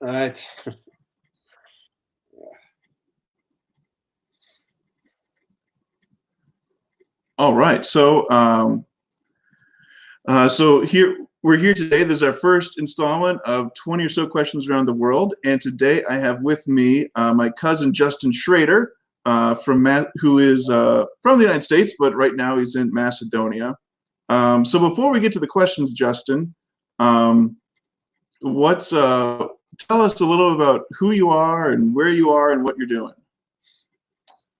All right. All right. So here we're here today. This is our first installment of 20 or so questions around the world, and today I have with me my cousin Justin Schroeder who is from the United States, but right now he's in Macedonia. So before we get to the questions, Justin, what's tell us a little about who you are and where you are and what you're doing.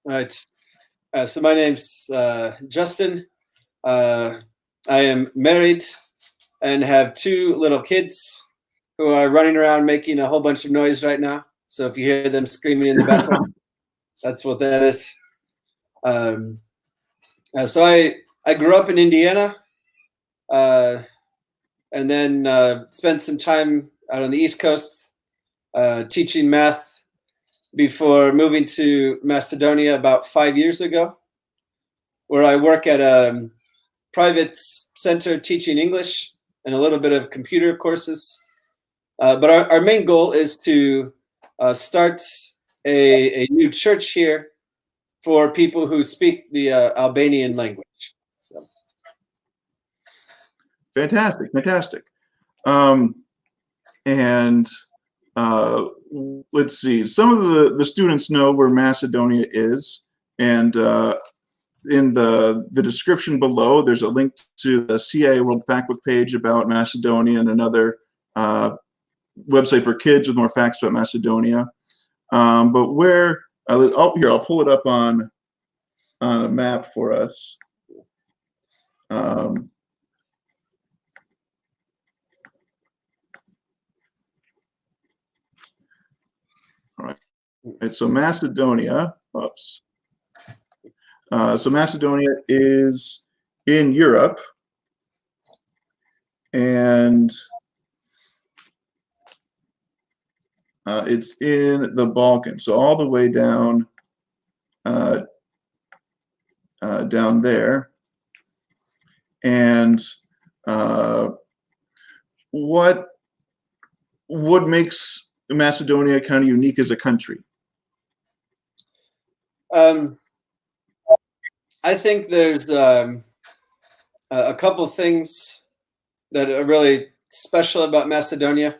All right. So my name's Justin. I am married and have two little kids who are running around making a whole bunch of noise right now. So if you hear them screaming in the background, that's what that is. So I grew up in Indiana, and then spent some time out on the East Coast teaching math before moving to Macedonia about 5 years ago, where I work at a private center teaching English and a little bit of computer courses. But our main goal is to start a new church here for people who speak the Albanian language. So. Fantastic. Let's see. Some of the students know where Macedonia is, and in the description below, there's a link to the CIA World Factbook page about Macedonia and another website for kids with more facts about Macedonia. But where? Here, I'll pull it up on a map for us. All right. So Macedonia, so Macedonia is in Europe, and it's in the Balkans, so all the way down down there. And what makes Macedonia kind of unique as a country? I think there's a couple things that are really special about Macedonia.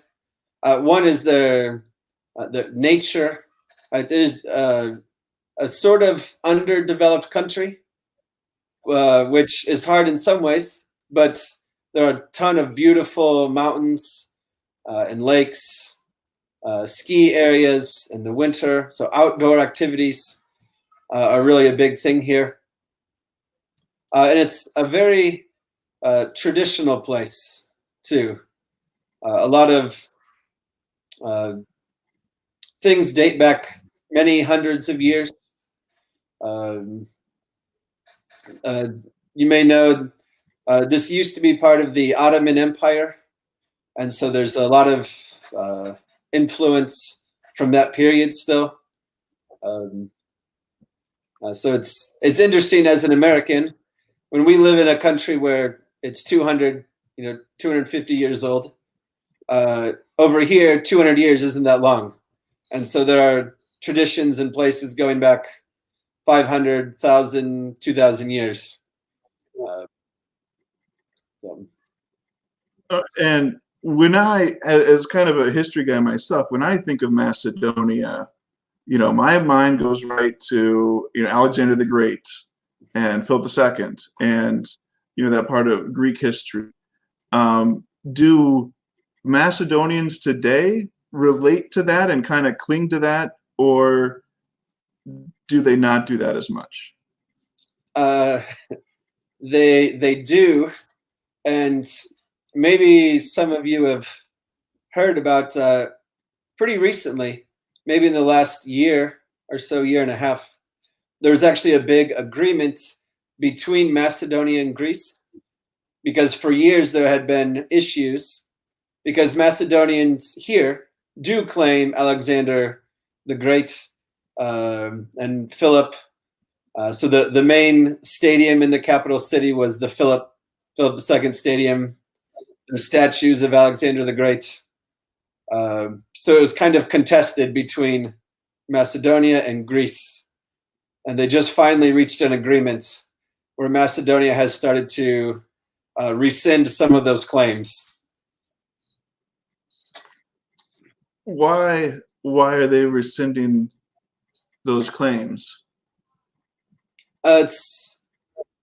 One is the nature. It is a sort of underdeveloped country, which is hard in some ways, but there are a ton of beautiful mountains and lakes, ski areas in the winter. So outdoor activities are really a big thing here. And it's a very traditional place, too. A lot of things date back many hundreds of years. You may know this used to be part of the Ottoman Empire, and so there's a lot of influence from that period still. So it's interesting as an American when we live in a country where it's 250 years old. Over here, 200 years isn't that long, and so there are traditions and places going back 500,000, 2,000 years. And when as kind of a history guy myself, when I think of Macedonia, my mind goes right to Alexander the Great and Philip II, and that part of Greek history. Do Macedonians today relate to that and kind of cling to that, or do they not do that as much? They do, and maybe some of you have heard about pretty recently, maybe in the last year or so, year and a half, there was actually a big agreement between Macedonia and Greece, because for years there had been issues, because Macedonians here do claim Alexander the Great and Philip. So the main stadium in the capital city was the Philip II Stadium. There's statues of Alexander the Great. So it was kind of contested between Macedonia and Greece. And they just finally reached an agreement where Macedonia has started to rescind some of those claims. Why are they rescinding those claims? It's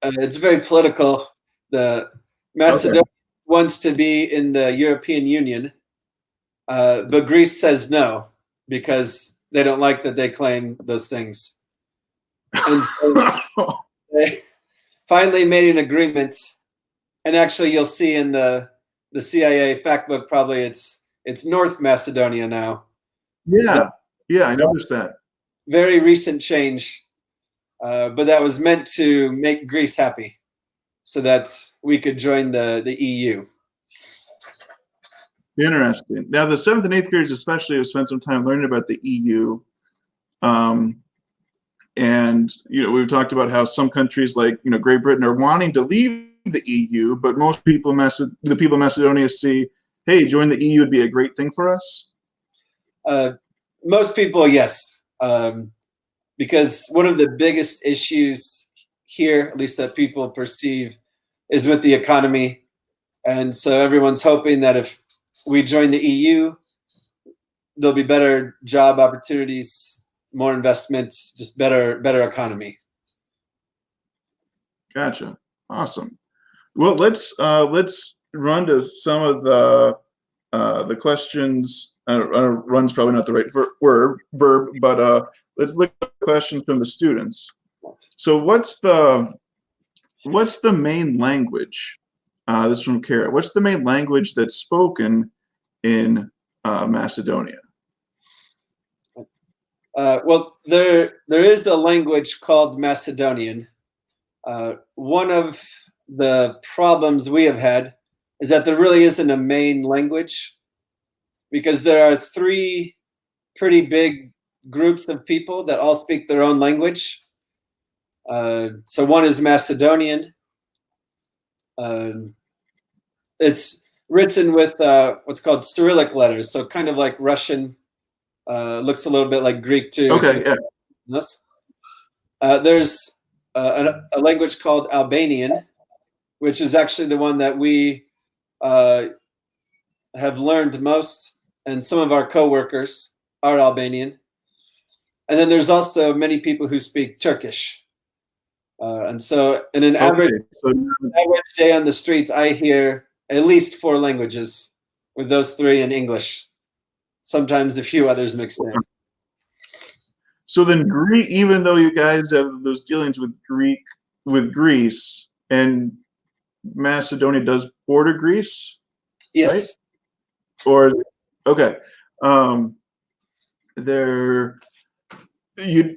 very political. The Macedonia wants to be in the European Union, but Greece says no because they don't like that they claim those things. And so they finally made an agreement. And actually, you'll see in the CIA fact book probably it's North Macedonia now. Yeah, I noticed that. Very recent change, but that was meant to make Greece happy, so that we could join the EU. Interesting. Now, the 7th and 8th graders especially have spent some time learning about the EU. And, we've talked about how some countries like, Great Britain are wanting to leave the EU, but most people, the people of Macedonia see, hey, join the EU would be a great thing for us. Most people, yes. Because one of the biggest issues here, at least that people perceive, is with the economy. And so everyone's hoping that if we join the EU, there'll be better job opportunities, more investments, just better economy. Gotcha. Awesome. Well, let's run to some of the questions. Run's probably not the right verb, but let's look at the questions from the students. So what's the main language? This is from Kara. What's the main language that's spoken in Macedonia? Well, there is a language called Macedonian. One of the problems we have had is that there really isn't a main language, because there are 3 pretty big groups of people that all speak their own language. So one is Macedonian. It's written with what's called Cyrillic letters, so kind of like Russian. Looks a little bit like Greek too. Okay, yeah. There's a language called Albanian, which is actually the one that we have learned most, and some of our coworkers are Albanian. And then there's also many people who speak Turkish. And so in an average day on the streets, I hear at least 4 languages, with those 3 in English. Sometimes a few others mixed in. So then, even though you guys have those dealings with Greece, and Macedonia does border Greece, yes, right? Or okay,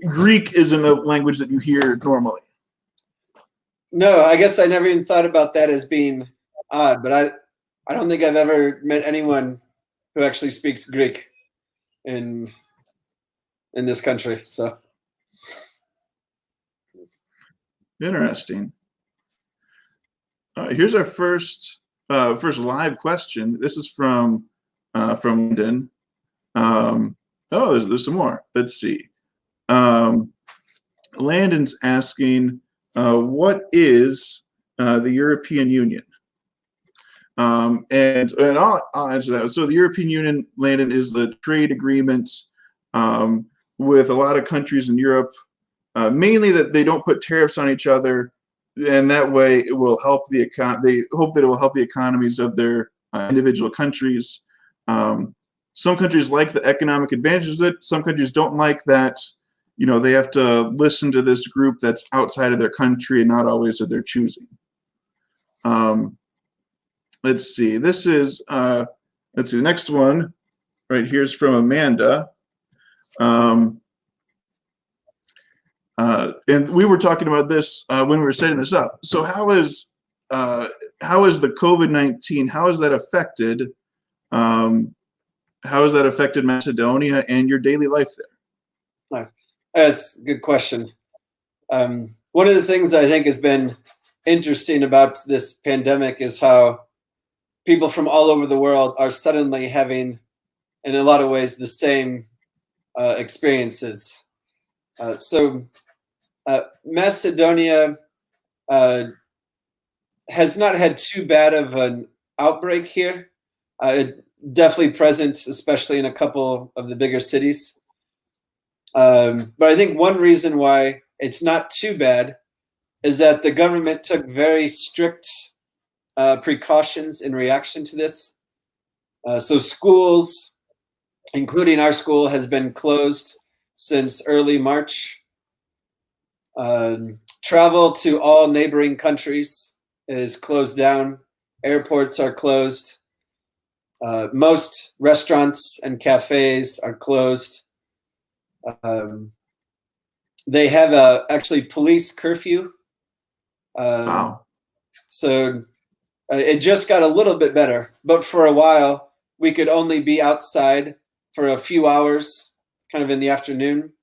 Greek isn't a language that you hear normally. No, I guess I never even thought about that as being odd, but I don't think I've ever met anyone who actually speaks Greek in this country. So interesting. Here's our first live question. This is from London. There's some more. Let's see. Landon's asking, what is the European Union? And I'll answer that. So the European Union, Landon, is the trade agreement with a lot of countries in Europe, mainly that they don't put tariffs on each other, and that way it will help the They hope that it will help the economies of their individual countries. Some countries like the economic advantages of it. Some countries don't like that. They have to listen to this group that's outside of their country and not always of their choosing. Let's see. This is the next one right here is from Amanda. And we were talking about this when we were setting this up. So how is the COVID-19? How has that affected? How has that affected Macedonia and your daily life there? That's a good question. One of the things I think has been interesting about this pandemic is how people from all over the world are suddenly having in a lot of ways the same experiences. So Macedonia has not had too bad of an outbreak here. Definitely present, especially in a couple of the bigger cities. But I think one reason why it's not too bad is that the government took very strict precautions in reaction to this. So schools, including our school, has been closed since early March. Travel to all neighboring countries is closed down. Airports are closed. Most restaurants and cafes are closed. They have actually police curfew. Wow. So it just got a little bit better, but for a while we could only be outside for a few hours, kind of in the afternoon.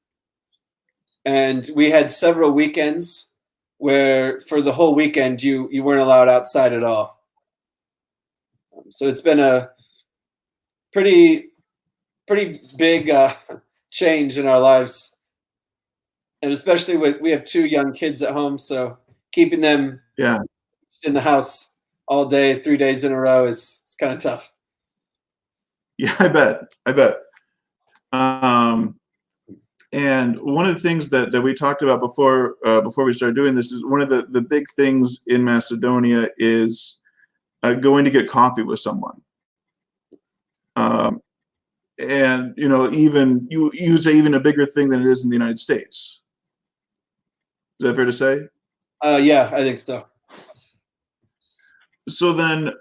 And we had several weekends where for the whole weekend you weren't allowed outside at all. So it's been a pretty big change in our lives, and especially we have 2 young kids at home, so keeping them Yeah. in the house all day, 3 days in a row is kind of tough. Yeah, I bet. And one of the things that we talked about before we started doing this is one of the big things in Macedonia is going to get coffee with someone. And even you say even a bigger thing than it is in the United States. Is that fair to say? Yeah, I think so. So then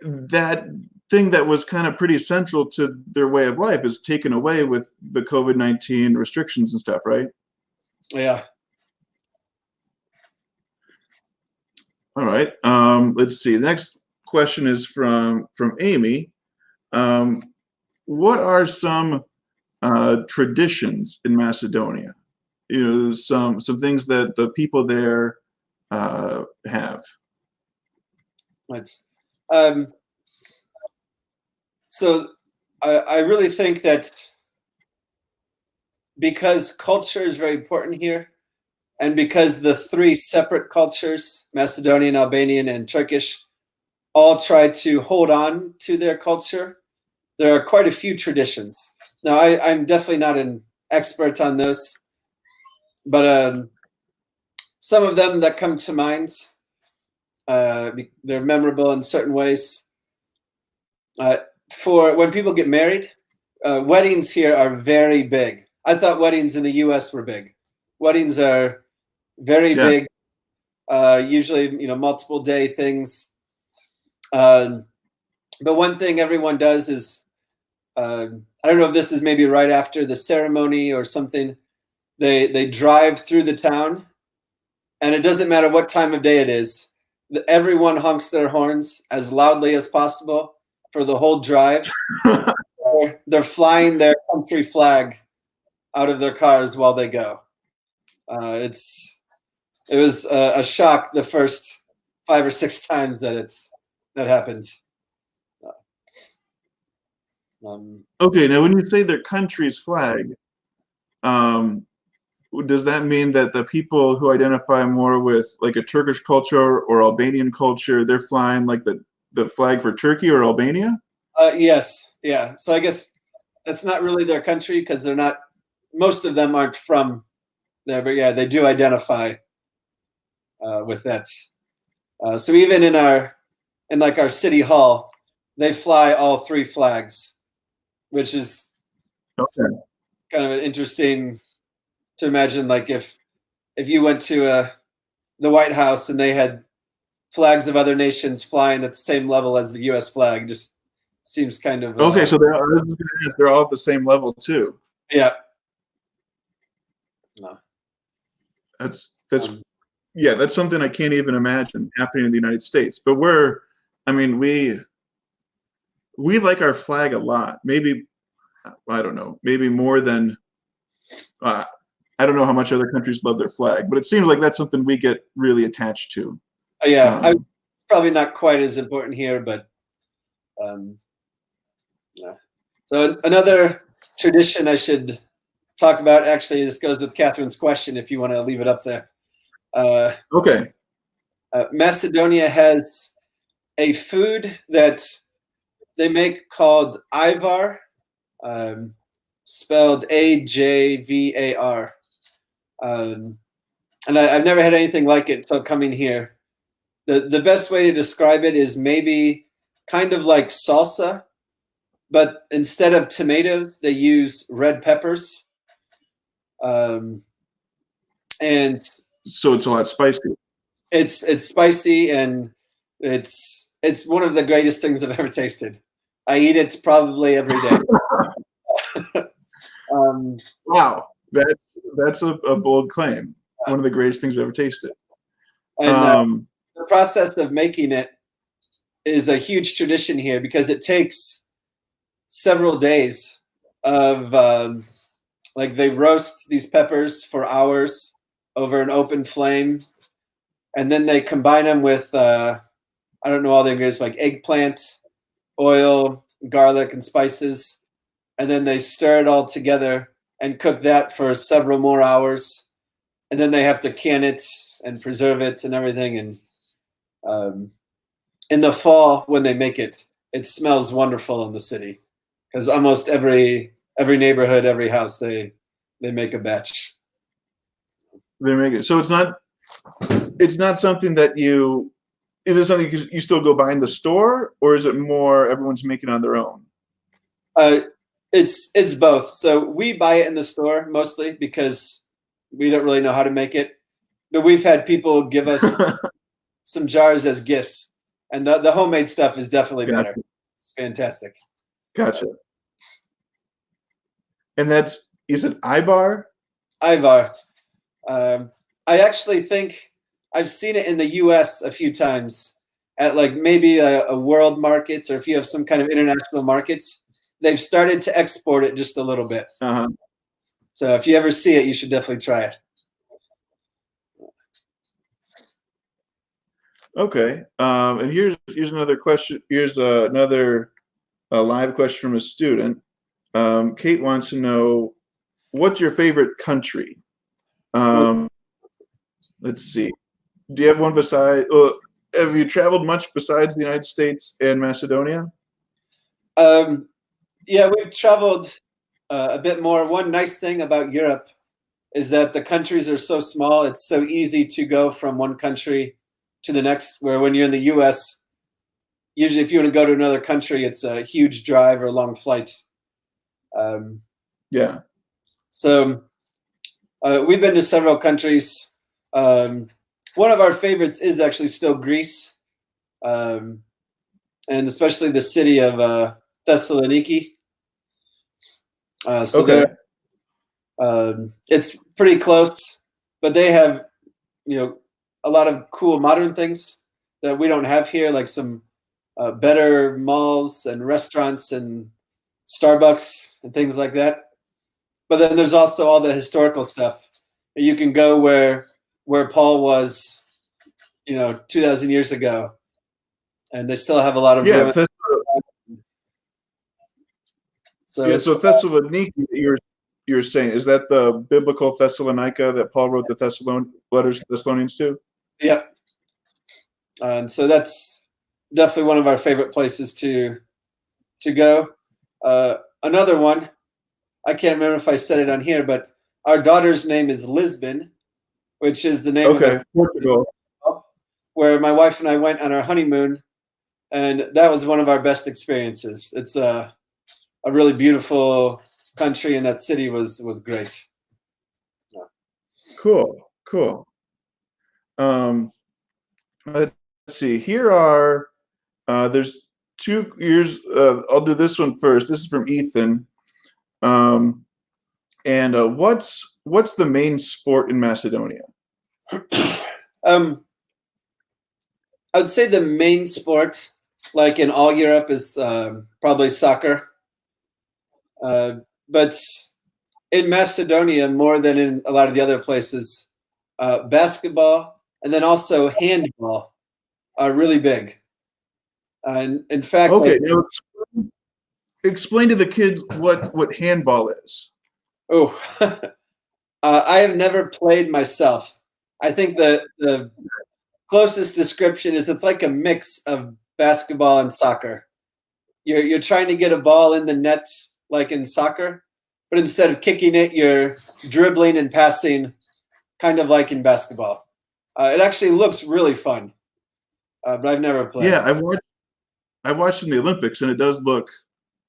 that thing that was kind of pretty central to their way of life is taken away with the COVID-19 restrictions and stuff, right? Yeah. All right. Let's see. The next question is from Amy. What are some traditions in Macedonia? Some things that the people there have. So I really think that because culture is very important here, and because the 3 separate cultures, Macedonian, Albanian, and Turkish, all try to hold on to their culture, there are quite a few traditions. Now, I'm definitely not an expert on those, but some of them that come to mind, they're memorable in certain ways. For when people get married, weddings here are very big. I thought weddings in the US were big. Weddings are very big, usually multiple day things. But one thing everyone does is, I don't know if this is maybe right after the ceremony or something, they drive through the town, and it doesn't matter what time of day it is. Everyone honks their horns as loudly as possible for the whole drive. They're flying their country flag out of their cars while they go. It was a shock the first 5 or 6 times that happened. Okay, now when you say their country's flag, does that mean that the people who identify more with like a Turkish culture or Albanian culture, they're flying like the flag for Turkey or Albania? Yes, yeah. So I guess that's not really their country because they're not. Most of them aren't from there, but yeah, they do identify with that. So even in our city hall, they fly all 3 flags, which is Okay. kind of an interesting to imagine. Like if you went to the White House and they had flags of other nations flying at the same level as the U.S. flag, just seems kind of Okay. So they're all at the same level too. Yeah. No. That's something I can't even imagine happening in the United States. But we like our flag a lot. Maybe, I don't know, maybe more than, I don't know how much other countries love their flag, but it seems like that's something we get really attached to. Yeah, probably not quite as important here, but yeah. So another tradition I should talk about. Actually, this goes with Catherine's question. If you want to leave it up there, Okay. Macedonia has a food that they make called Aybar, spelled Ajvar. And I've never had anything like it until coming here. The best way to describe it is maybe kind of like salsa, but instead of tomatoes, they use red peppers. And So it's a lot spicy. it's spicy, and it's one of the greatest things I've ever tasted. I eat it probably every day. Wow, that's a bold claim. One of the greatest things I've ever tasted. And the process of making it is a huge tradition here because it takes several days of like they roast these peppers for hours over an open flame, and then they combine them with I don't know all the ingredients, like eggplant, oil, garlic, and spices, and then they stir it all together and cook that for several more hours, and then they have to can it and preserve it and everything. And in the fall when they make it, it smells wonderful in the city because almost every neighborhood, every house, they make a batch. They make it. So it's not something that you. Is it something you still go buy in the store, or is it more everyone's making on their own? It's both. So we buy it in the store mostly because we don't really know how to make it, but we've had people give us some jars as gifts, and the homemade stuff is definitely better. It's fantastic. Gotcha. And is it Aybar? Aybar. I actually think I've seen it in the U.S. a few times at like maybe a world market, or if you have some kind of international markets, they've started to export it just a little bit. Uh-huh. So if you ever see it, you should definitely try it. Okay. And here's another question. Here's another live question from a student. Kate wants to know, what's your favorite country? Let's see. Do you have one beside? Have you traveled much besides the United States and Macedonia? Yeah, we've traveled a bit more. One nice thing about Europe is that the countries are so small. It's so easy to go from one country to the next, where when you're in the US, usually if you want to go to another country, it's a huge drive or a long flight. Yeah. So we've been to several countries. One of our favorites is actually still Greece, and especially the city of Thessaloniki. So Okay. it's pretty close, but they have, a lot of cool modern things that we don't have here, like some better malls and restaurants and Starbucks and things like that. But then there's also all the historical stuff. You can go where Paul was, 2,000 years ago, and they still have a lot of ruins. So Thessaloniki, you're saying, is that the biblical Thessalonica that Paul wrote the letters to Thessalonians to? Yep. And so that's definitely one of our favorite places to go. Another one, I can't remember if I said it on here, but our daughter's name is Lisbon, which is the name of Portugal, where my wife and I went on our honeymoon, and that was one of our best experiences. It's a really beautiful country, and that city was great. Yeah. Cool. Let's see. Here are there's 2 years. I'll do this one first. This is from Ethan. And what's the main sport in Macedonia? I would say the main sport, like in all Europe, is probably soccer. But in Macedonia, more than in a lot of the other places, basketball and then also handball are really big. And in fact, Okay, now explain to the kids what handball is. Oh, I have never played myself. I think the closest description is it's like a mix of basketball and soccer. You're trying to get a ball in the net like in soccer, but instead of kicking it, you're dribbling and passing, kind of like in basketball. It actually looks really fun, but I've never played. Yeah, I watched in the Olympics, and it does look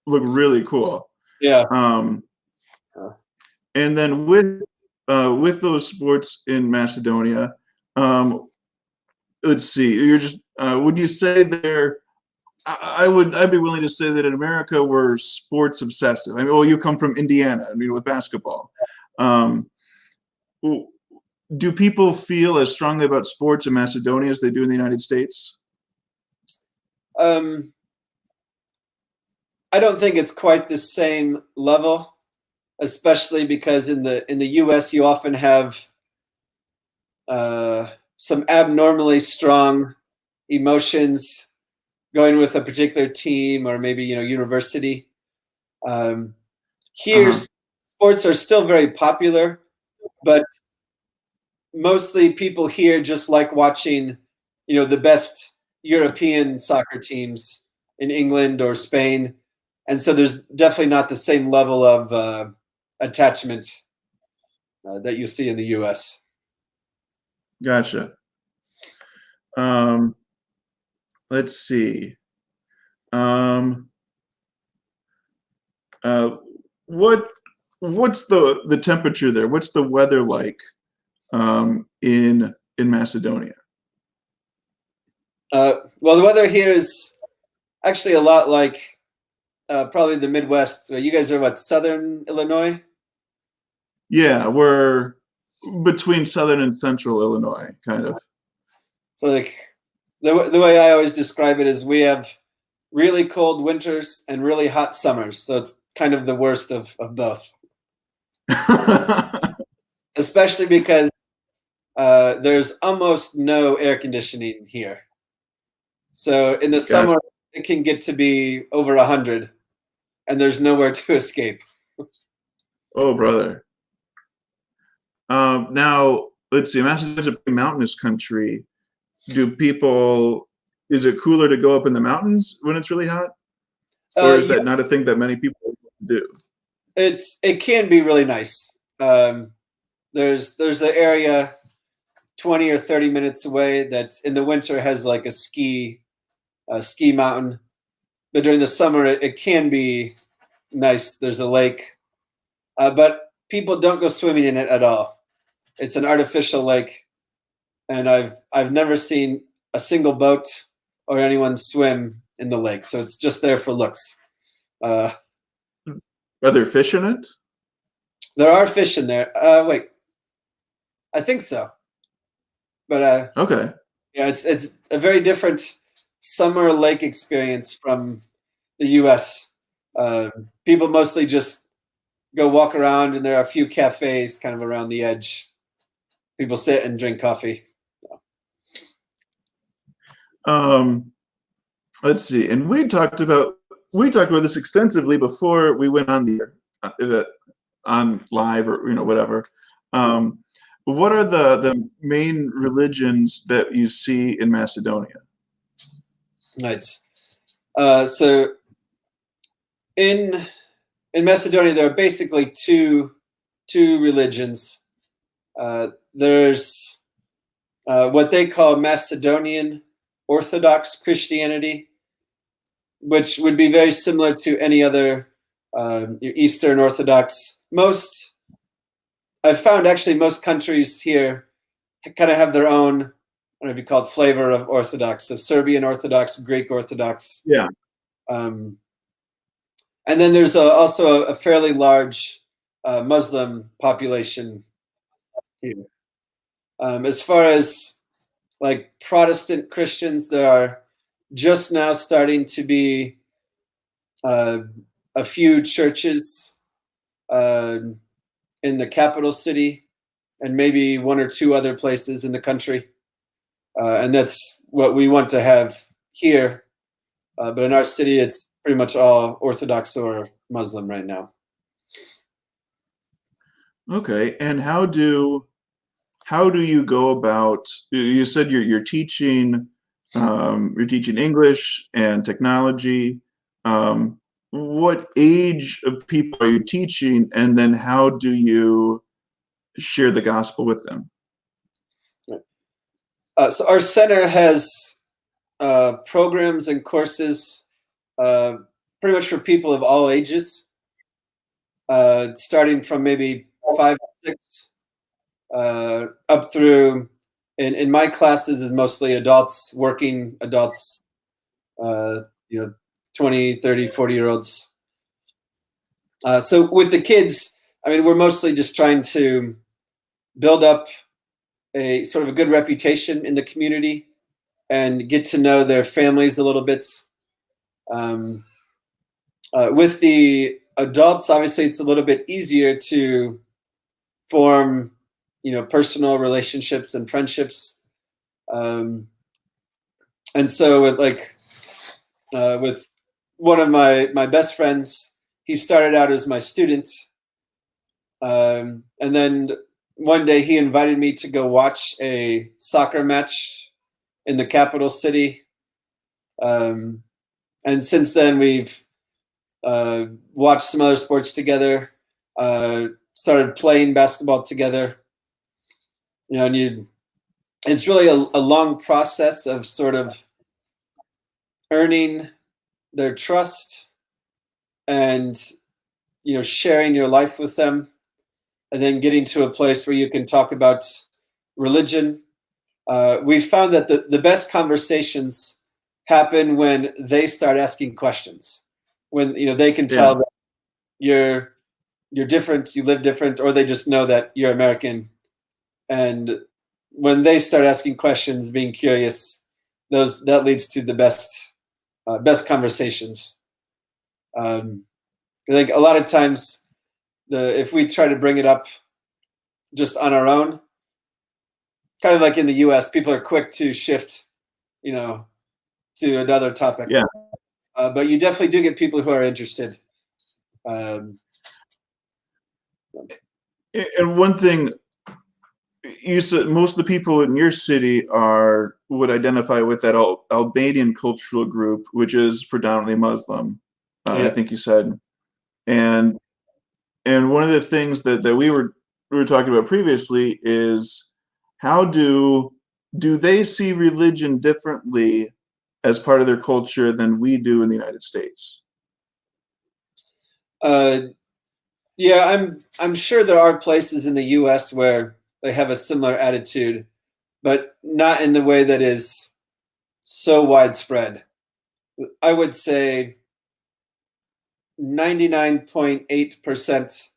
really cool. Yeah. Uh, And then with those sports in Macedonia, let's see. You're just would you say they're? I'd be willing to say that in America we're sports obsessive. I mean, well, you come from Indiana. I mean, with basketball. Um, do people feel as strongly about sports in Macedonia as they do in the United States? I don't think it's quite the same level, especially because in the U.S. you often have some abnormally strong emotions going with a particular team or maybe university. Here, sports are still very popular, but mostly people here just like watching, the best European soccer teams in England or Spain, and so there's definitely not the same level of attachment that you see in the U.S. Gotcha. Let's see. What's the temperature there? What's the weather like in Macedonia? Well, the weather here is actually a lot like probably the Midwest. You guys are what, Southern Illinois? Yeah, we're between southern and central Illinois, kind of. So like the way I always describe it is we have really cold winters and really hot summers. So it's kind of the worst of both. Especially because there's almost no air conditioning here. So in the summer, it can get to be over 100, and there's nowhere to escape. Oh, brother. Now, let's see. Macedonia is a pretty mountainous country. Is it cooler to go up in the mountains when it's really hot? Or is that not a thing that many people do? It can be really nice. There's an area 20 or 30 minutes away that's in the winter has like a ski mountain, but during the summer it can be nice. There's a lake, but people don't go swimming in it at all. It's an artificial lake, and I've never seen a single boat or anyone swim in the lake, so it's just there for looks. Are there fish in it? There are fish in there. Wait, I think so. But okay. Yeah, it's a very different summer lake experience from the U.S. People mostly just go walk around, and there are a few cafes kind of around the edge. People sit and drink coffee. Let's see, and we talked about this extensively before we went on on live or whatever. What are the main religions that you see in Macedonia? Right. So in Macedonia, there are basically two religions. There's what they call Macedonian Orthodox Christianity, which would be very similar to any other Eastern Orthodox. I've found actually most countries here kind of have their own, I don't know if you call it flavor of Orthodox, of Serbian Orthodox, Greek Orthodox. Yeah. And then there's also a fairly large Muslim population here. As far as like Protestant Christians, there are just now starting to be a few churches in the capital city and maybe one or two other places in the country. And that's what we want to have here. But in our city, it's pretty much all Orthodox or Muslim right now. Okay, and how do you go about? You said you're teaching English and technology. What age of people are you teaching, and then how do you share the gospel with them? So our center has programs and courses uh, pretty much for people of all ages, starting from maybe 5 or 6 up through. In my classes is mostly adults, working adults, uh, you know, 20, 30, 40-year-olds. So with the kids, I mean, we're mostly just trying to build up a sort of a good reputation in the community and get to know their families a little bit. Um, with the adults, obviously, it's a little bit easier to form, personal relationships and friendships. And so with one of my best friends, he started out as my student, and then one day he invited me to go watch a soccer match in the capital city. And since then, we've watched some other sports together, started playing basketball together. And it's really a long process of sort of earning their trust and, sharing your life with them, and then getting to a place where you can talk about religion. We found that the best conversations happen when they start asking questions, when they can tell that you're different, you live different, or they just know that you're American. And when they start asking questions, being curious, that leads to the best conversations. I think a lot of times, if we try to bring it up just on our own, kind of like in the U.S., people are quick to shift, to another topic. Yeah. But you definitely do get people who are interested. And one thing you said, most of the people in your city would identify with that Albanian cultural group, which is predominantly Muslim. Yeah. I think you said, and one of the things that we were talking about previously is how do they see religion differently as part of their culture than we do in the United States? Yeah, I'm sure there are places in the U.S. where they have a similar attitude, but not in the way that is so widespread. I would say 99.8%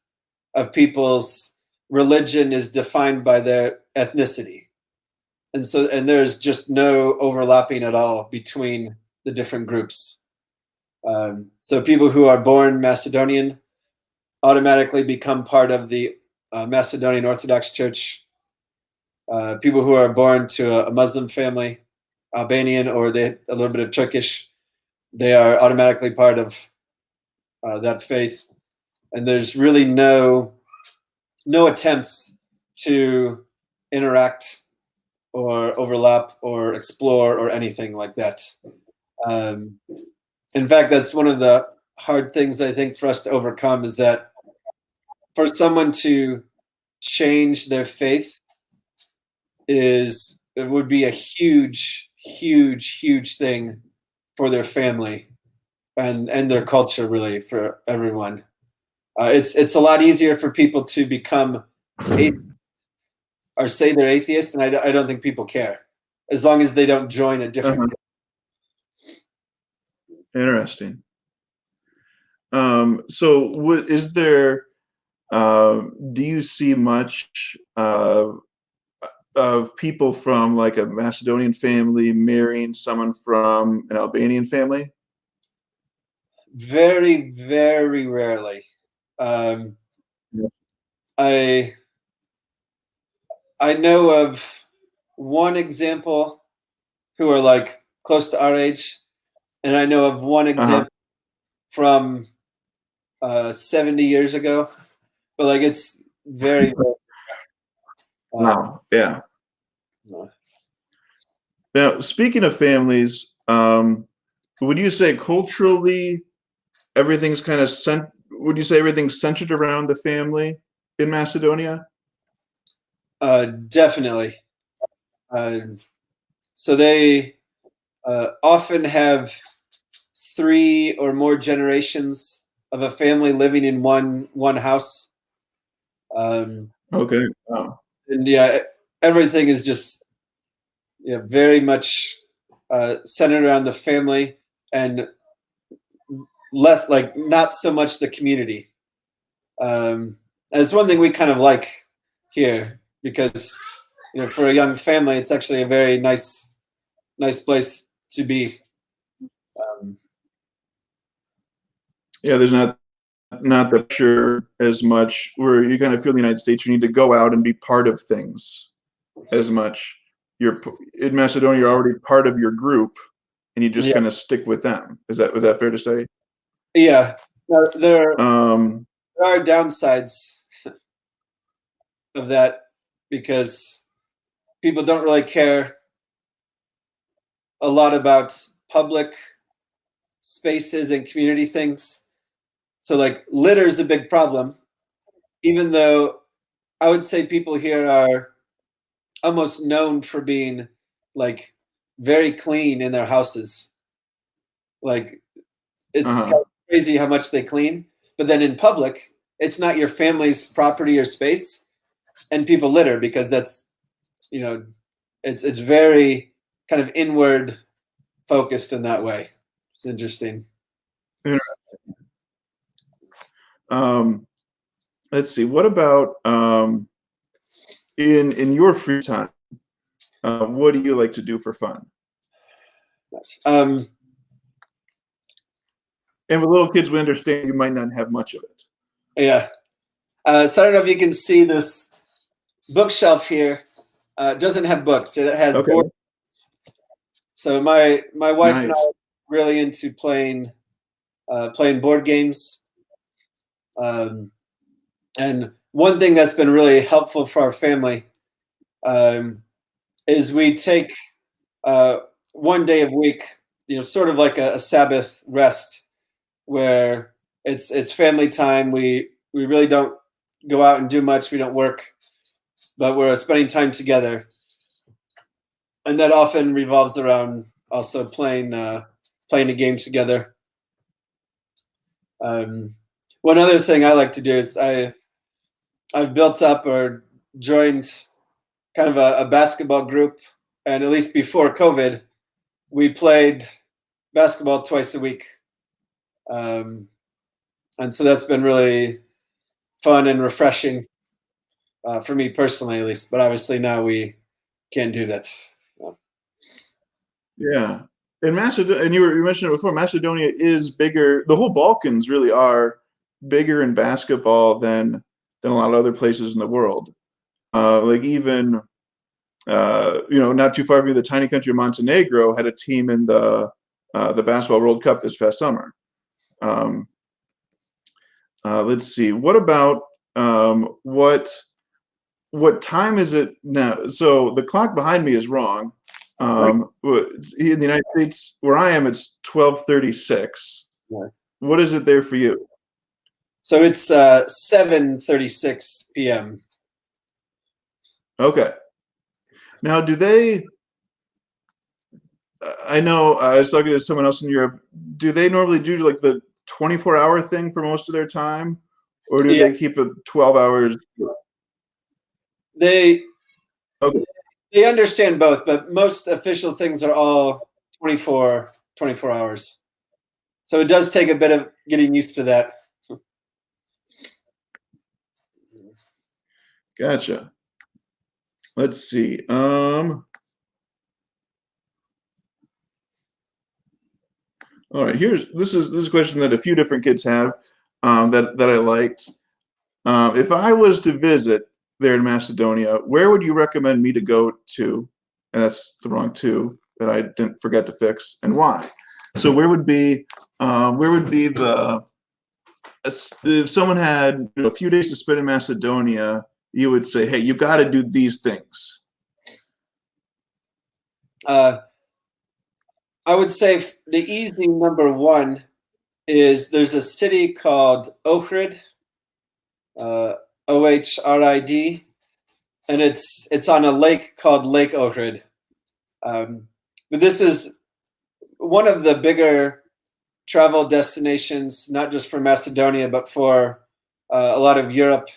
of people's religion is defined by their ethnicity. And there's just no overlapping at all between the different groups. So people who are born Macedonian automatically become part of the Macedonian Orthodox Church. People who are born to a Muslim family, Albanian, or a little bit of Turkish, they are automatically part of that faith. And there's really no attempts to interact or overlap or explore or anything like that. In fact, that's one of the hard things I think for us to overcome, is that for someone to change their faith it would be a huge, huge, huge thing for their family and their culture, really, for everyone. It's a lot easier for people to become atheist or say they're atheist, and I don't think people care, as long as they don't join a different group. Interesting. So is there, do you see much of people from like a Macedonian family marrying someone from an Albanian family? Very, very rarely. Yeah. I know of one example who are like close to our age, and I know of one example from 70 years ago, but like it's very, Wow. Yeah. uh, Now, speaking of families, would you say culturally everything's kind of would you say everything's centered around the family in Macedonia? definitely. Uh, so they often have three or more generations of a family living in one house. Um, Okay. Wow. and yeah, everything is just very much centered around the family and less like not so much the community. And it's one thing we kind of like here because for a young family, it's actually a very nice place to be. Um, Yeah, there's not the pressure as much where you kind of feel in the United States you need to go out and be part of things as much. You're in Macedonia, you're already part of your group, and you just yeah, kind of stick with them. Was that fair to say? yeah. There Um, are downsides of that because people don't really care a lot about public spaces and community things. So like litter is a big problem, even though I would say people here are almost known for being like very clean in their houses. Like it's kind uh-huh. of crazy how much they clean, but then in public, it's not your family's property or space, and people litter because that's you know it's very kind of inward focused in that way. It's interesting. Um, let's see. What about in your free time? What do you like to do for fun? Um, And with little kids, we understand you might not have much of it. yeah. So I don't know if you can see this bookshelf here. It doesn't have books. It has Okay, board. So my wife and I nice. are really into playing board games. Um, and one thing that's been really helpful for our family um, is we take uh, one day a week, sort of like a Sabbath rest, where it's family time. We really don't go out and do much. We don't work, but we're spending time together, and that often revolves around also playing a game together. Um, one other thing I like to do is I've built up or joined kind of a basketball group, and at least before COVID, we played basketball twice a week, um, and so that's been really fun and refreshing for me personally, at least. But obviously now we can't do that. Yeah. In Macedonia, and you mentioned it before, Macedonia is bigger. The whole Balkans really are bigger in basketball than a lot of other places in the world. Like even not too far from me, the tiny country of Montenegro had a team in the basketball World Cup this past summer. Um, let's see. What about what time is it now? So the clock behind me is wrong. Right. In the United States, where I am, it's 12:36. Yeah. What is it there for you? So it's 7:36 p.m. Okay. Now, do they? I know I was talking to someone else in Europe. Do they normally do like the 24-hour thing for most of their time, or do Yeah, they keep it 12 hours? they Okay. they understand both, but most official things are all 24 hours. So it does take a bit of getting used to that. Gotcha. Let's see. All right. This is a question that a few different kids have that I liked. If I was to visit there in Macedonia, where would you recommend me to go to? And that's the wrong two that I didn't forget to fix, and why? So where would be the if someone had a few days to spend in Macedonia, you would say, hey, you got to do these things. I would say the easy number one is there's a city called Ohrid, Ohrid, and it's on a lake called Lake Ohrid. But this is one of the bigger travel destinations, not just for Macedonia, but for a lot of Europe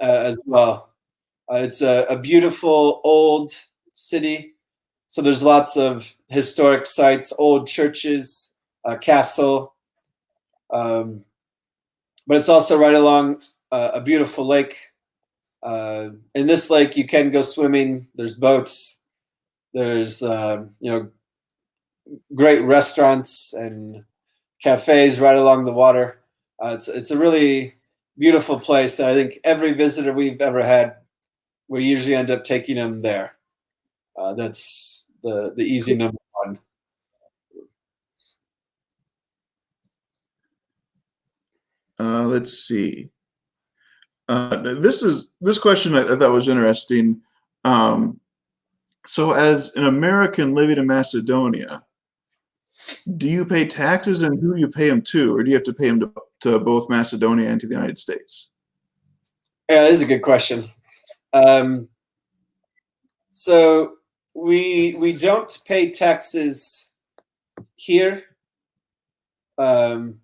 as well. It's a beautiful old city. So there's lots of historic sites, old churches, a castle. But it's also right along a beautiful lake. In this lake, you can go swimming. There's boats. There's great restaurants and cafes right along the water. It's a really beautiful place that I think every visitor we've ever had, we usually end up taking them there. That's the easy number one. Let's see. This question I thought was interesting. So, as an American living in Macedonia, do you pay taxes, and who do you pay them to, or do you have to pay them to both Macedonia and to the United States? Yeah, that is a good question. So we don't pay taxes here, and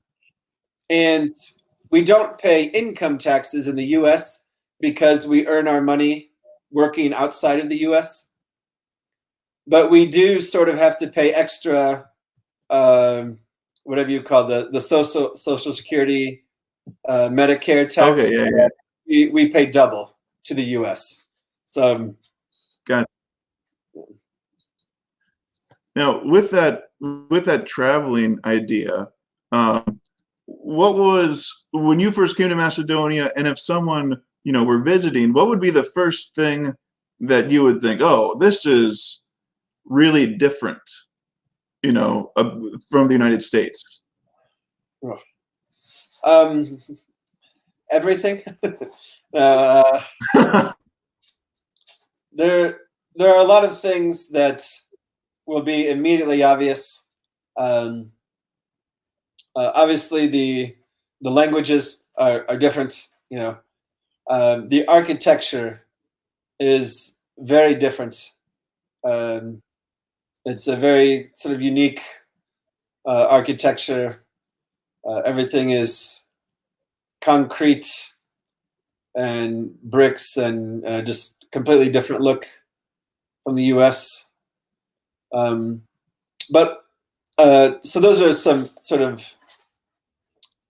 we don't pay income taxes in the U.S. because we earn our money working outside of the U.S. But we do sort of have to pay extra, whatever you call the social security, Medicare tax. Okay, yeah. We pay double to the U.S. So Got it. Now, with that traveling idea, what was when you first came to Macedonia, and if someone were visiting, what would be the first thing that you would think, oh, this is really different, from the United States? Everything. There are a lot of things that will be immediately obvious. Obviously, the languages are different. The architecture is very different. It's a very sort of unique architecture. Everything is concrete and bricks and just completely different look from the U.S. But so those are some sort of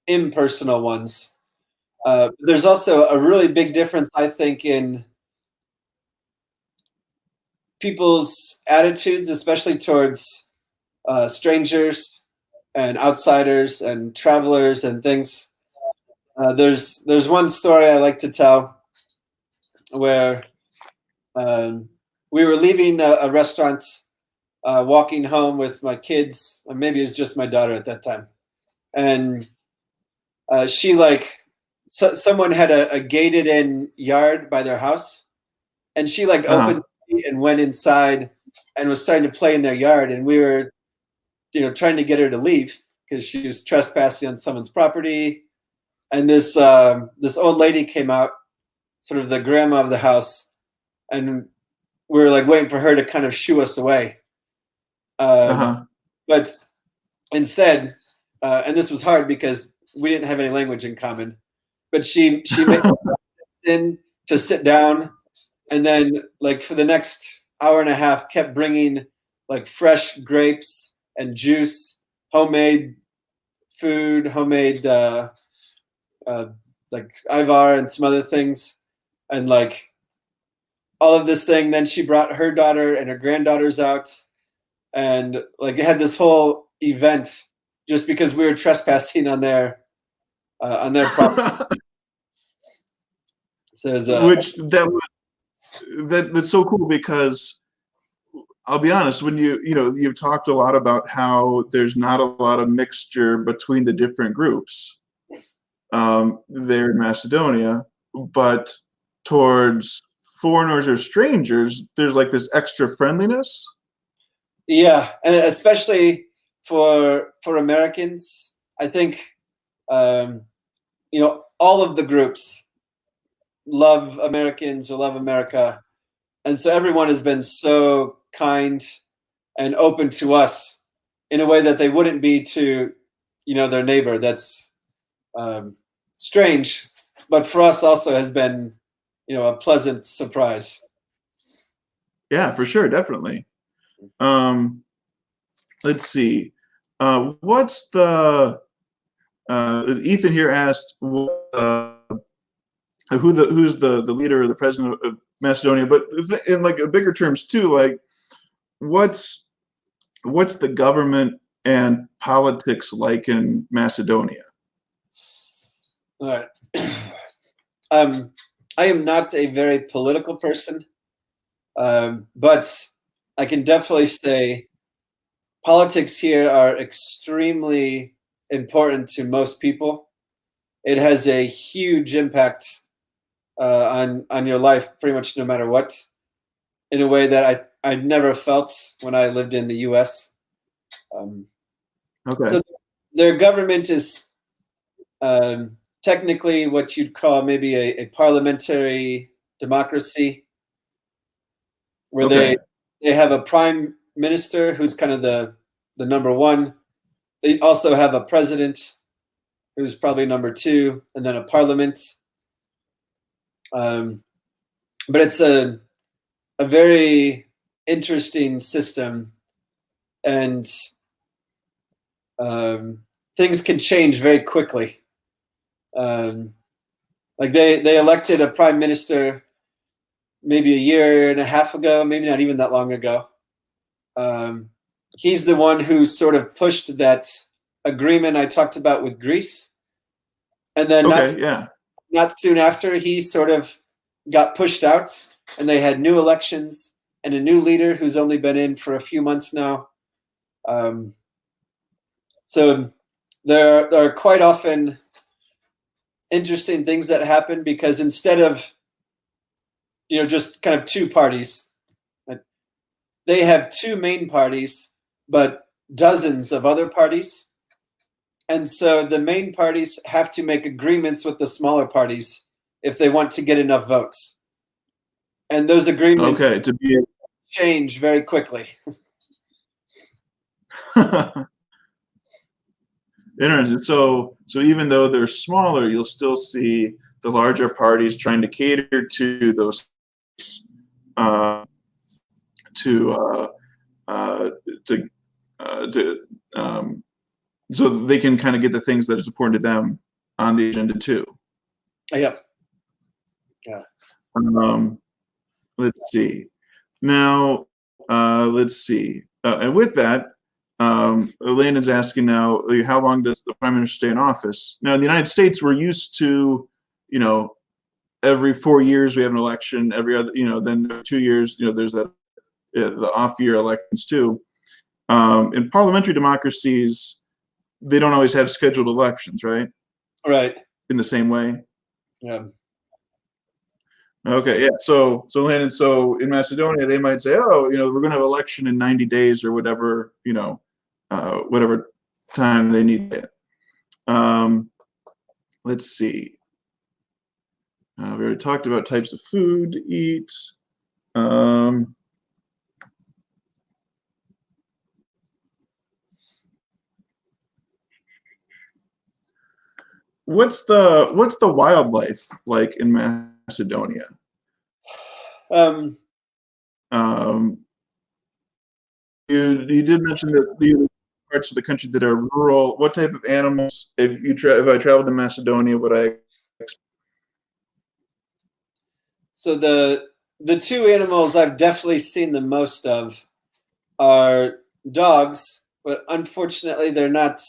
impersonal ones. There's also a really big difference, I think, in people's attitudes, especially towards strangers and outsiders and travelers and things. There's one story I like to tell where we were leaving a restaurant, walking home with my kids, or maybe it was just my daughter at that time, and she someone had a gated in yard by their house, and she opened the gate and went inside and was starting to play in their yard, and we were trying to get her to leave because she was trespassing on someone's property. And this old lady came out, sort of the grandma of the house, and we were waiting for her to kind of shoo us away. But instead, and this was hard because we didn't have any language in common, but she made in to sit down, and then for the next hour and a half kept bringing fresh grapes and juice, homemade food, homemade Aybar and some other things, and all of this thing. Then she brought her daughter and her granddaughters out, and it had this whole event just because we were trespassing on their property. So that's so cool because I'll be honest, when you've talked a lot about how there's not a lot of mixture between the different groups there in Macedonia, but towards foreigners or strangers, there's like this extra friendliness. Yeah, and especially for Americans, I think all of the groups love Americans or love America, and so everyone has been so kind and open to us in a way that they wouldn't be to their neighbor. That's strange, but for us also has been a pleasant surprise. Yeah, for sure, definitely. Let's see. What's the Ethan here asked who's the leader or the president of Macedonia, but in like bigger terms too, like what's the government and politics like in Macedonia? All right. I am not a very political person, but I can definitely say politics here are extremely important to most people. It has a huge impact on your life, pretty much no matter what, in a way that I never felt when I lived in the U.S. Okay. So their government is technically what you'd call maybe a parliamentary democracy, where Okay. they have a prime minister who's kind of the number one. They also have a president who's probably number two, and then a parliament. But it's a very interesting system, and things can change very quickly. Like they elected a prime minister maybe a year and a half ago, maybe not even that long ago. He's the one who sort of pushed that agreement I talked about with Greece, and then not soon after, he sort of got pushed out, and they had new elections and a new leader who's only been in for a few months now. So there are quite often interesting things that happen because instead of just kind of two parties, they have two main parties, but dozens of other parties. And so the main parties have to make agreements with the smaller parties if they want to get enough votes. And those agreements change very quickly. Interesting. So even though they're smaller, you'll still see the larger parties trying to cater to those so they can kind of get the things that is important to them on the agenda too. Yep. Yeah. Let's see. Now, let's see. And with that, Landon's asking now, how long does the prime minister stay in office? Now, in the United States, we're used to, every 4 years we have an election. Every other, then 2 years, there's that the off-year elections too. In parliamentary democracies, they don't always have scheduled elections, right? Right. In the same way. Yeah. Okay, yeah. So Landon, so in Macedonia, they might say, oh, we're going to have election in 90 days or whatever, whatever time they need it. Let's see. We already talked about types of food to eat. What's the wildlife like in Macedonia? You did mention that the parts of the country that are rural. What type of animals, if I traveled to Macedonia, would I? So the two animals I've definitely seen the most of are dogs, but unfortunately they're not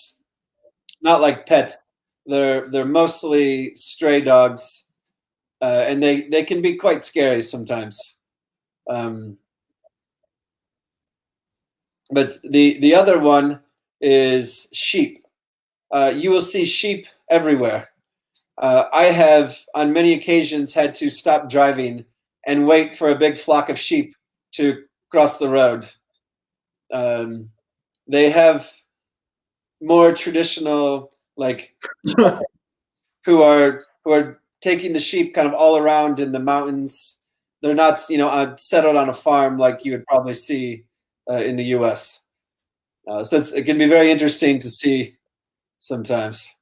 like pets. They're mostly stray dogs, and they can be quite scary sometimes. But the other one is sheep. You will see sheep everywhere. I have, on many occasions, had to stop driving and wait for a big flock of sheep to cross the road. Um, they have more traditional, like, who are taking the sheep kind of all around in the mountains. They're not, settled on a farm like you would probably see in the U.S. So it can be very interesting to see sometimes.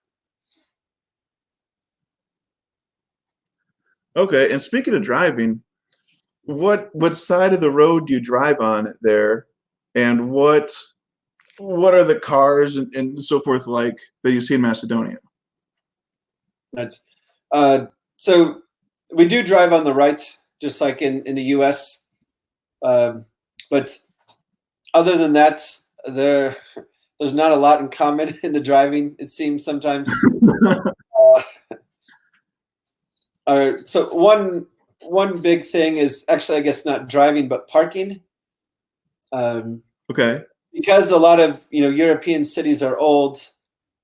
Okay, and speaking of driving, what side of the road do you drive on there, and what are the cars and so forth like that you see in Macedonia? That's so we do drive on the right, just like in the U.S. But other than that, there's not a lot in common in the driving. It seems sometimes. Uh, so one big thing is actually, I guess, not driving but parking. Um, Okay. because a lot of European cities are old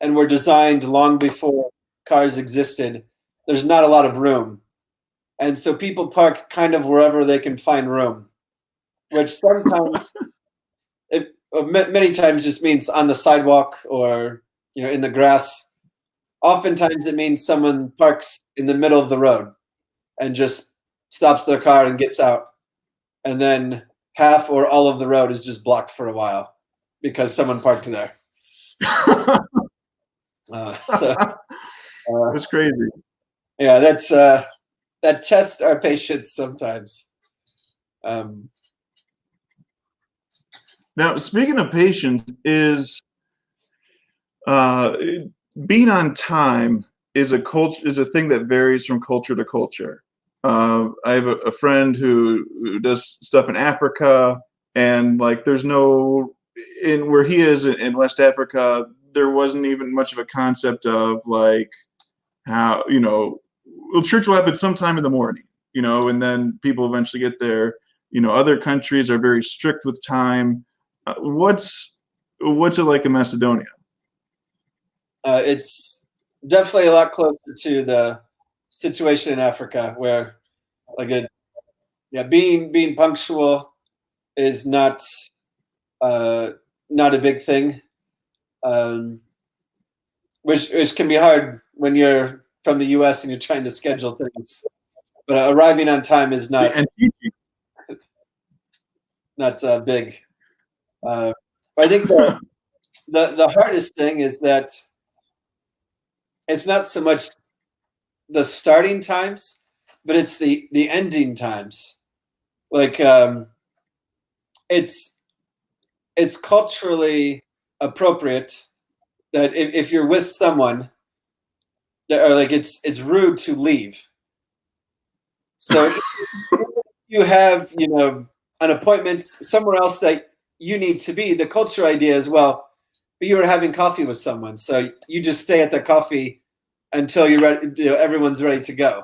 and were designed long before cars existed. There's not a lot of room, and so people park kind of wherever they can find room, which sometimes many times just means on the sidewalk or in the grass. Oftentimes it means someone parks in the middle of the road and just stops their car and gets out, and then half or all of the road is just blocked for a while because someone parked there. So That's crazy. yeah, that tests our patience sometimes. Now, speaking of patience, is uh, being on time is a thing that varies from culture to culture. I have a friend who does stuff in Africa, and like there's no in where he is in West Africa, there wasn't even much of a concept of like how well, church will happen sometime in the morning, and then people eventually get there. Other countries are very strict with time. What's it like in Macedonia? It's definitely a lot closer to the situation in Africa, where like being punctual is not a big thing, um, which can be hard when you're from the U.S. and you're trying to schedule things. But arriving on time is And not big. But I think the hardest thing is that it's not so much the starting times, but it's the ending times. Like it's culturally appropriate that if you're with someone, or like it's rude to leave. So if you have an appointment somewhere else that you need to be, the culture idea as well. But you were having coffee with someone, so you just stay at the coffee until you're ready. Everyone's ready to go.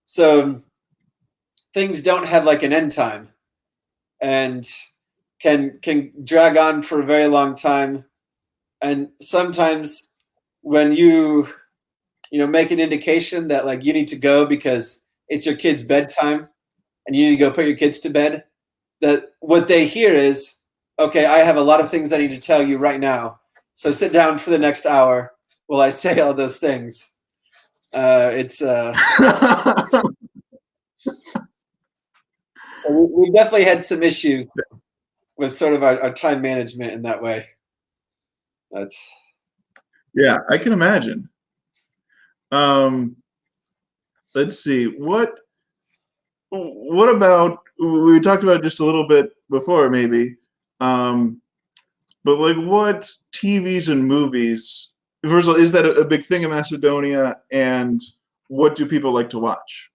So things don't have like an end time, and can drag on for a very long time. And sometimes when you make an indication that like you need to go because it's your kid's bedtime and you need to go put your kids to bed, that what they hear is, okay, I have a lot of things I need to tell you right now, so sit down for the next hour while I say all those things. It's so we definitely had some issues with sort of our time management in that way. That's yeah, I can imagine. Um, let's see. What about we talked about it just a little bit before, maybe. Um, but like, what TVs and movies? First of all, is that a big thing in Macedonia? And what do people like to watch?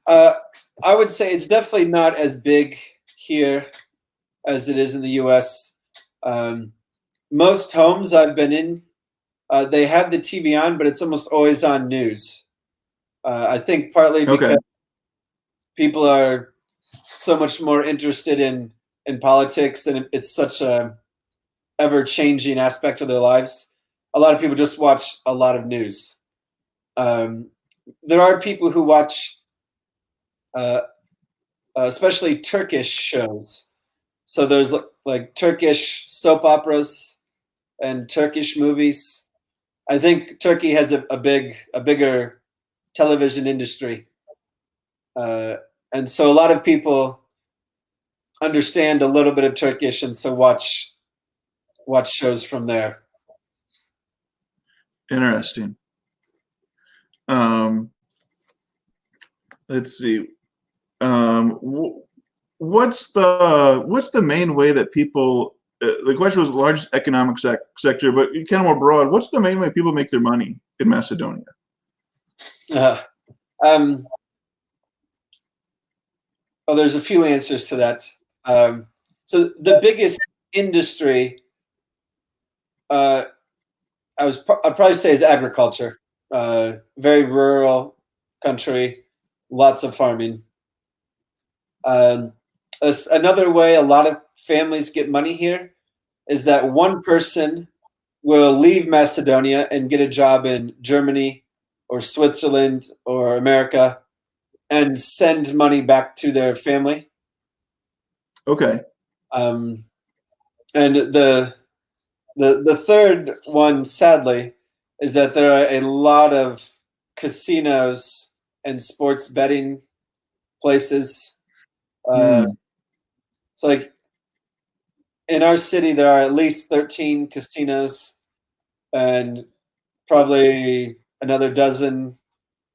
I would say it's definitely not as big here as it is in the U.S. Most homes I've been in, they have the TV on, but it's almost always on news. I think partly because Okay. people are so much more interested in politics, and it's such a ever changing aspect of their lives. A lot of people just watch a lot of news. Um, there are people who watch, uh, especially Turkish shows. So there's like Turkish soap operas and Turkish movies. I think Turkey has a bigger television industry, uh, and so a lot of people understand a little bit of Turkish, and so watch shows from there. Interesting. Um, let's see. What's the main way that people? The question was the largest economic sector, but kind of more broad. What's the main way people make their money in Macedonia? Uh, um, well, there's a few answers to that. So the biggest industry, uh, I'd probably say, is agriculture. Very rural country, lots of farming. Um, Another way a lot of families get money here is that one person will leave Macedonia and get a job in Germany or Switzerland or America and send money back to their family. Okay. Um, and the third one, sadly, is that there are a lot of casinos and sports betting places. Hmm. It's like in our city, there are at least 13 casinos and probably another dozen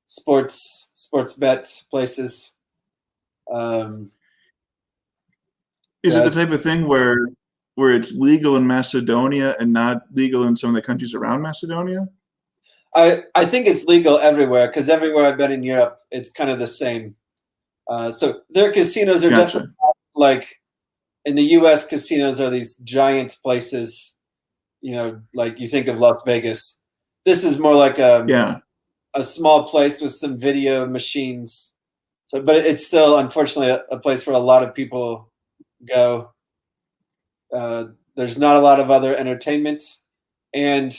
sports bet places. Um, Is it yeah, the type of thing where it's legal in Macedonia and not legal in some of the countries around Macedonia? I think it's legal everywhere because everywhere I've been in Europe, it's kind of the same. So their casinos are definitely Gotcha. like in the U.S. Casinos are these giant places, like you think of Las Vegas. This is more like Yeah. a small place with some video machines. So, but it's still unfortunately a place where a lot of people go. There's not a lot of other entertainment, and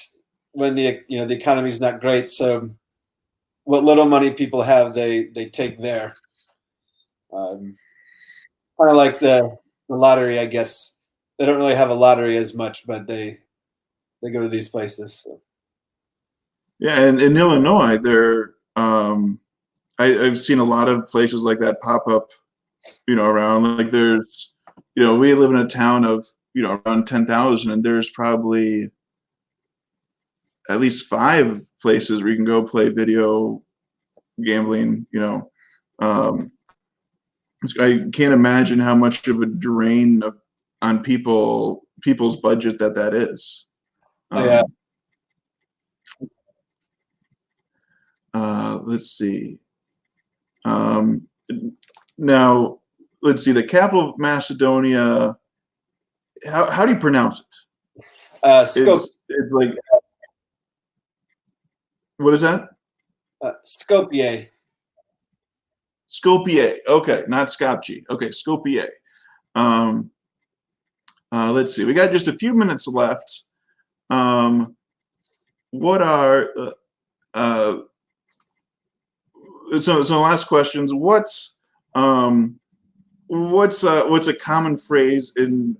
when the economy is not great, so what little money people have, they take there. Um, Kind of like the lottery, I guess. They don't really have a lottery as much, but they go to these places. So. Yeah, and in Illinois, I've seen a lot of places like that pop up, around. Like there's, we live in a town of, around 10,000, and there's probably at least 5 places where you can go play video gambling. Um, I can't imagine how much of a drain on people's budget that is. Oh, yeah. Um, let's see. Um, Now, let's see. The capital of Macedonia. How do you pronounce it? Scope It's like, what is that? Skopje. Skopje. Okay, not Skopje. Okay, Skopje. Um, let's see. We got just a few minutes left. Um, what are uh, so last questions? What's a common phrase in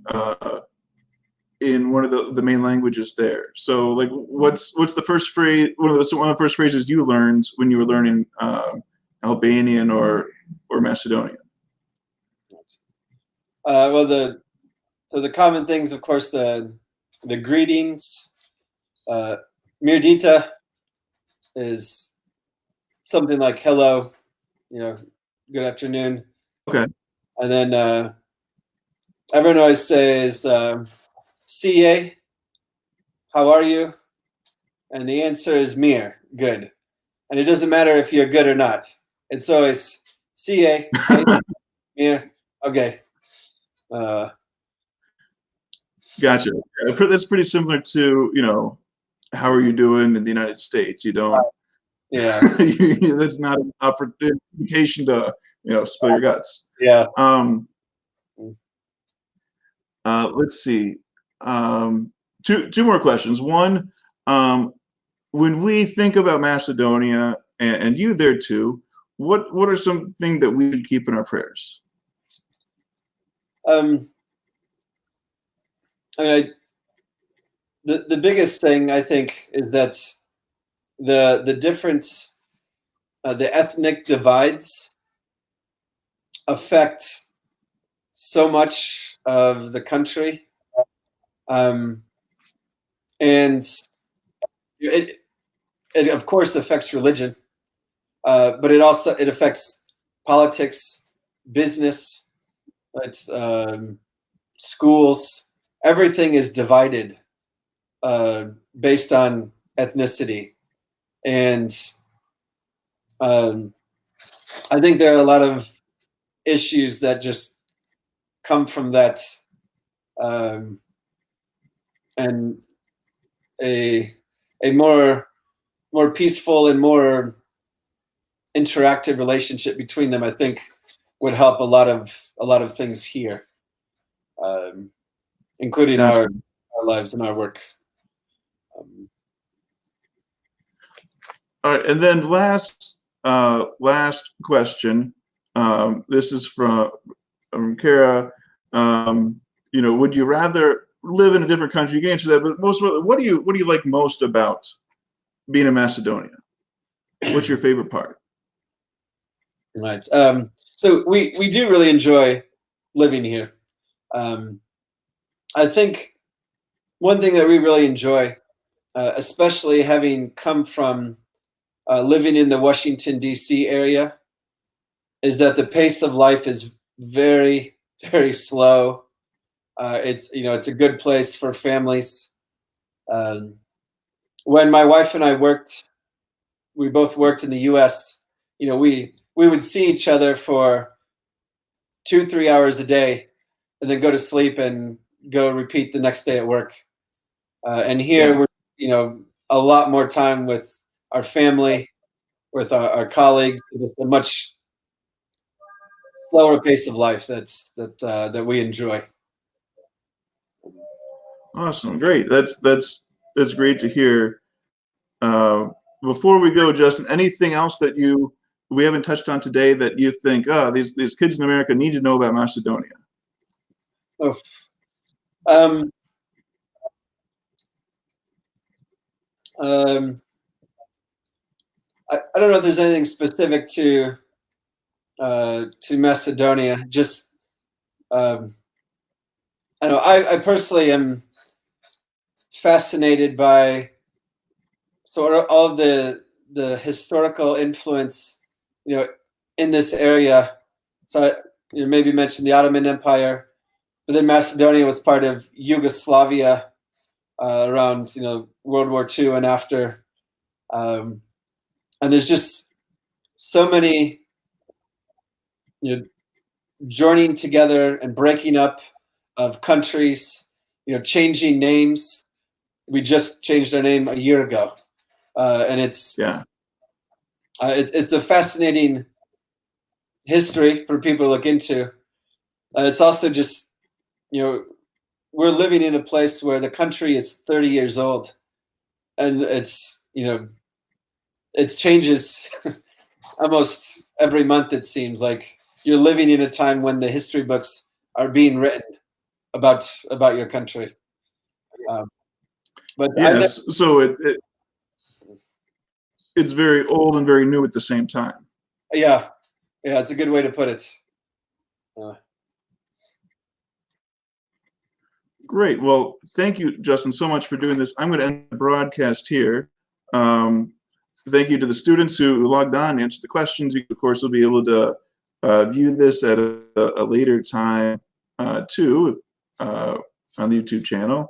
one of the main languages there? So like, what's the first phrase? One of the first phrases you learned when you were learning Albanian or Macedonian? Well, the common things, of course, the greetings. Uh, Mirdita is something like hello, good afternoon, Okay. and then everyone always says "CA, how are you?" And the answer is "Mir, good." And it doesn't matter if you're good or not. It's always "CA, hey, Mir, okay." Uh, Gotcha. That's pretty similar to how are you doing in the United States. You don't. Yeah. That's not an invitation to, spill your guts. Yeah. Let's see. Two more questions. One, when we think about Macedonia and you there too, what are some things that we should keep in our prayers? I mean, the biggest thing I think is that the difference, the ethnic divides affect so much of the country, and it it of course affects religion, but it affects politics, business, it's schools. Everything is divided uh, based on ethnicity, and um, I think there are a lot of issues that just come from that, um, and a more peaceful and more interactive relationship between them, I think, would help a lot of things here, um, including Gotcha. our lives and our work. All right, and then last question. This is from Kara. Would you rather live in a different country? You can answer that, but what do you like most about being in Macedonia? What's your favorite part? Right. So we do really enjoy living here. Um, I think one thing that we really enjoy, especially having come from living in the Washington D.C. area, is that the pace of life is very, very slow. It's a good place for families. Um, when my wife and I we both worked in the U.S. We would see each other for 2-3 hours a day, and then go to sleep and go repeat the next day at work. And here Yeah. we're a lot more time with our family, with our colleagues. It's a much slower pace of life that we enjoy. Awesome, great. That's great to hear. Uh, Before we go, Justin, anything else that we haven't touched on today that you think, these kids in America need to know about Macedonia? Oh, um, um, I don't know if there's anything specific to Macedonia. Just I know I personally am fascinated by sort of all of the historical influence, you know, in this area. So maybe mention the Ottoman Empire, but then Macedonia was part of Yugoslavia around World War II and after, and there's just so many joining together and breaking up of countries, changing names. We just changed our name a year ago, and Yeah. it's a fascinating history for people to look into. It's also just we're living in a place where the country is 30 years old, and it changes almost every month. It seems like you're living in a time when the history books are being written about your country. Um, but Yes. So it's very old and very new at the same time. yeah, it's a good way to put it. Great. Well, thank you, Justin, so much for doing this. I'm going to end the broadcast here. Thank you to the students who logged on and answered the questions. You, of course, will be able to view this at a later time too on the YouTube channel.